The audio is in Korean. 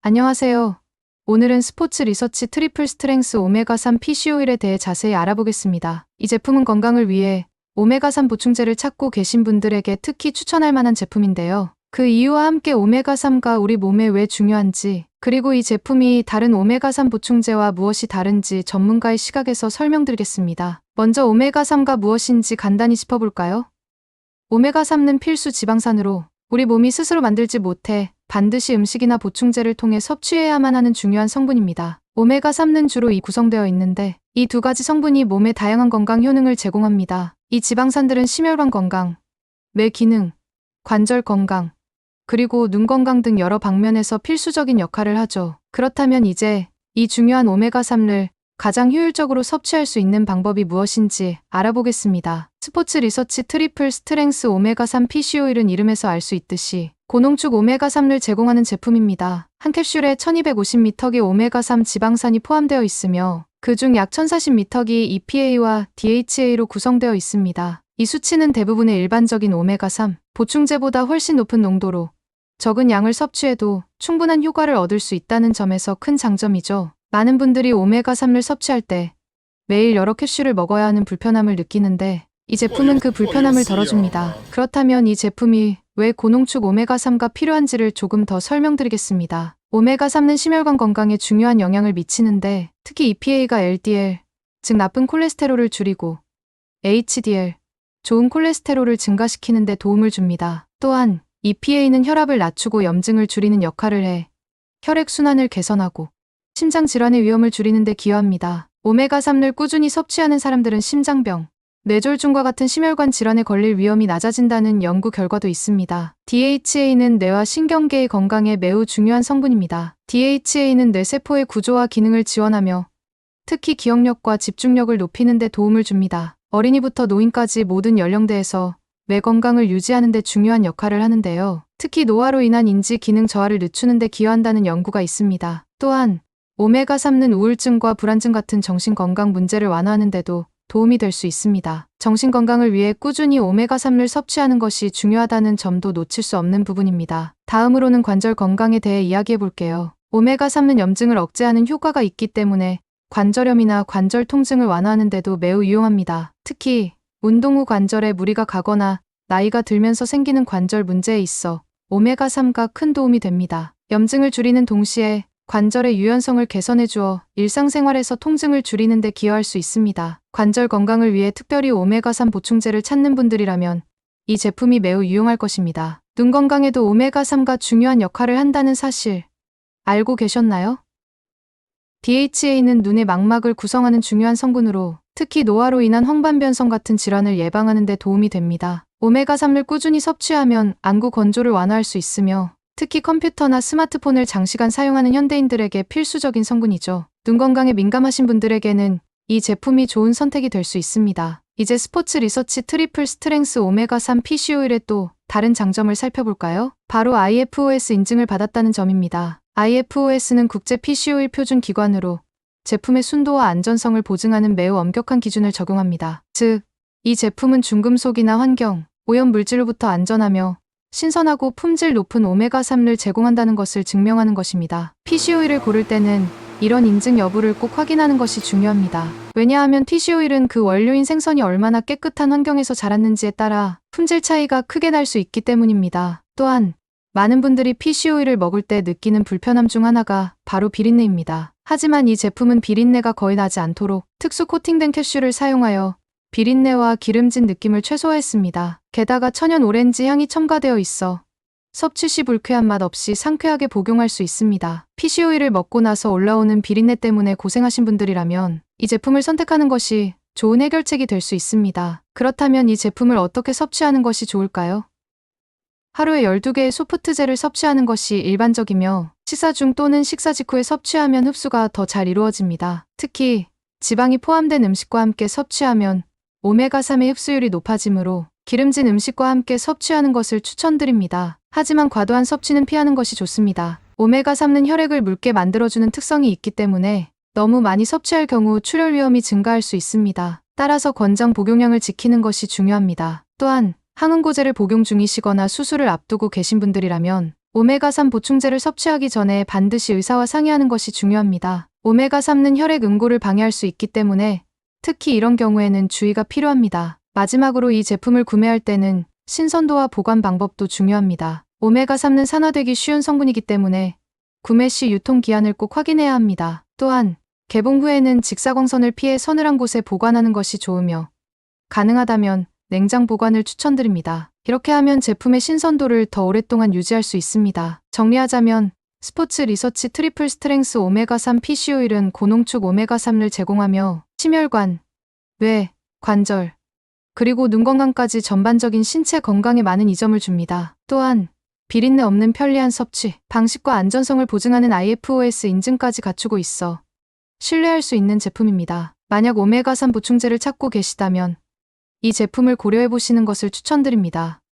안녕하세요. 오늘은 스포츠 리서치 트리플 스트렝스 오메가3 PC 오일에 대해 자세히 알아보겠습니다. 이 제품은 건강을 위해 오메가3 보충제를 찾고 계신 분들에게 특히 추천할 만한 제품인데요. 그 이유와 함께 오메가3가 우리 몸에 왜 중요한지, 그리고 이 제품이 다른 오메가3 보충제와 무엇이 다른지 전문가의 시각에서 설명드리겠습니다. 먼저 오메가3가 무엇인지 간단히 짚어볼까요? 오메가3는 필수 지방산으로 우리 몸이 스스로 만들지 못해 반드시 음식이나 보충제를 통해 섭취해야만 하는 중요한 성분입니다. 오메가3는 주로 구성되어 있는데 이 두 가지 성분이 몸에 다양한 건강 효능을 제공합니다. 이 지방산들은 심혈관 건강, 뇌 기능, 관절 건강, 그리고 눈 건강 등 여러 방면에서 필수적인 역할을 하죠. 그렇다면 이제 이 중요한 오메가3를 가장 효율적으로 섭취할 수 있는 방법이 무엇인지 알아보겠습니다. 스포츠 리서치 트리플 스트렝스 오메가3 PC 오일은 이름에서 알 수 있듯이 고농축 오메가3를 제공하는 제품입니다. 한 캡슐에 1250mg의 오메가3 지방산이 포함되어 있으며 그중 약 1040mg의 EPA와 DHA로 구성되어 있습니다. 이 수치는 대부분의 일반적인 오메가3 보충제보다 훨씬 높은 농도로 적은 양을 섭취해도 충분한 효과를 얻을 수 있다는 점에서 큰 장점이죠. 많은 분들이 오메가3를 섭취할 때 매일 여러 캡슐을 먹어야 하는 불편함을 느끼는데 이 제품은 그 불편함을 덜어줍니다. 그렇다면 이 제품이 왜 고농축 오메가3가 필요한지를 조금 더 설명드리겠습니다. 오메가3는 심혈관 건강에 중요한 영향을 미치는데 특히 EPA가 LDL, 즉 나쁜 콜레스테롤을 줄이고 HDL, 좋은 콜레스테롤을 증가시키는 데 도움을 줍니다. 또한 EPA는 혈압을 낮추고 염증을 줄이는 역할을 해 혈액순환을 개선하고 심장 질환의 위험을 줄이는 데 기여합니다. 오메가3를 꾸준히 섭취하는 사람들은 심장병, 뇌졸중과 같은 심혈관 질환에 걸릴 위험이 낮아진다는 연구 결과도 있습니다. DHA는 뇌와 신경계의 건강에 매우 중요한 성분입니다. DHA는 뇌세포의 구조와 기능을 지원하며 특히 기억력과 집중력을 높이는 데 도움을 줍니다. 어린이부터 노인까지 모든 연령대에서 뇌 건강을 유지하는 데 중요한 역할을 하는데요. 특히 노화로 인한 인지 기능 저하를 늦추는 데 기여한다는 연구가 있습니다. 또한 오메가3는 우울증과 불안증 같은 정신건강 문제를 완화하는 데도 도움이 될 수 있습니다. 정신건강을 위해 꾸준히 오메가3를 섭취하는 것이 중요하다는 점도 놓칠 수 없는 부분입니다. 다음으로는 관절 건강에 대해 이야기해 볼게요. 오메가3는 염증을 억제하는 효과가 있기 때문에 관절염이나 관절 통증을 완화하는 데도 매우 유용합니다. 특히 운동 후 관절에 무리가 가거나 나이가 들면서 생기는 관절 문제에 있어 오메가3가 큰 도움이 됩니다. 염증을 줄이는 동시에 관절의 유연성을 개선해 주어 일상생활에서 통증을 줄이는 데 기여할 수 있습니다. 관절 건강을 위해 특별히 오메가3 보충제를 찾는 분들이라면 이 제품이 매우 유용할 것입니다. 눈 건강에도 오메가3가 중요한 역할을 한다는 사실 알고 계셨나요? DHA는 눈의 망막을 구성하는 중요한 성분으로 특히 노화로 인한 황반변성 같은 질환을 예방하는 데 도움이 됩니다. 오메가3를 꾸준히 섭취하면 안구 건조를 완화할 수 있으며 특히 컴퓨터나 스마트폰을 장시간 사용하는 현대인들에게 필수적인 성분이죠. 눈 건강에 민감하신 분들에게는 이 제품이 좋은 선택이 될 수 있습니다. 이제 스포츠 리서치 트리플 스트렝스 오메가3 PC 오일의 또 다른 장점을 살펴볼까요? 바로 IFOS 인증을 받았다는 점입니다. IFOS는 국제 PC 오일 표준 기관으로 제품의 순도와 안전성을 보증하는 매우 엄격한 기준을 적용합니다. 즉, 이 제품은 중금속이나 환경, 오염 물질로부터 안전하며 신선하고 품질 높은 오메가3를 제공한다는 것을 증명하는 것입니다. PC 오일을 고를 때는 이런 인증 여부를 꼭 확인하는 것이 중요합니다. 왜냐하면 PC 오일은 그 원료인 생선이 얼마나 깨끗한 환경에서 자랐는지에 따라 품질 차이가 크게 날 수 있기 때문입니다. 또한 많은 분들이 PC 오일을 먹을 때 느끼는 불편함 중 하나가 바로 비린내입니다. 하지만 이 제품은 비린내가 거의 나지 않도록 특수 코팅된 캡슐을 사용하여 비린내와 기름진 느낌을 최소화했습니다. 게다가 천연 오렌지 향이 첨가되어 있어 섭취 시 불쾌한 맛 없이 상쾌하게 복용할 수 있습니다. PC 오일을 먹고 나서 올라오는 비린내 때문에 고생하신 분들이라면 이 제품을 선택하는 것이 좋은 해결책이 될 수 있습니다. 그렇다면 이 제품을 어떻게 섭취하는 것이 좋을까요? 하루에 12개의 소프트젤을 섭취하는 것이 일반적이며 식사 중 또는 식사 직후에 섭취하면 흡수가 더 잘 이루어집니다. 특히 지방이 포함된 음식과 함께 섭취하면 오메가3의 흡수율이 높아지므로 기름진 음식과 함께 섭취하는 것을 추천드립니다. 하지만 과도한 섭취는 피하는 것이 좋습니다. 오메가3는 혈액을 묽게 만들어주는 특성이 있기 때문에 너무 많이 섭취할 경우 출혈 위험이 증가할 수 있습니다. 따라서 권장 복용량을 지키는 것이 중요합니다. 또한 항응고제를 복용 중이시거나 수술을 앞두고 계신 분들이라면 오메가3 보충제를 섭취하기 전에 반드시 의사와 상의하는 것이 중요합니다. 오메가3는 혈액 응고를 방해할 수 있기 때문에 특히 이런 경우에는 주의가 필요합니다. 마지막으로 이 제품을 구매할 때는 신선도와 보관 방법도 중요합니다. 오메가3는 산화되기 쉬운 성분이기 때문에 구매 시 유통기한을 꼭 확인해야 합니다. 또한 개봉 후에는 직사광선을 피해 서늘한 곳에 보관하는 것이 좋으며 가능하다면 냉장 보관을 추천드립니다. 이렇게 하면 제품의 신선도를 더 오랫동안 유지할 수 있습니다. 정리하자면 스포츠 리서치 트리플 스트렝스 오메가3 PC 오일은 고농축 오메가3를 제공하며 심혈관, 뇌, 관절, 그리고 눈 건강까지 전반적인 신체 건강에 많은 이점을 줍니다. 또한 비린내 없는 편리한 섭취, 방식과 안전성을 보증하는 IFOS 인증까지 갖추고 있어 신뢰할 수 있는 제품입니다. 만약 오메가3 보충제를 찾고 계시다면 이 제품을 고려해 보시는 것을 추천드립니다.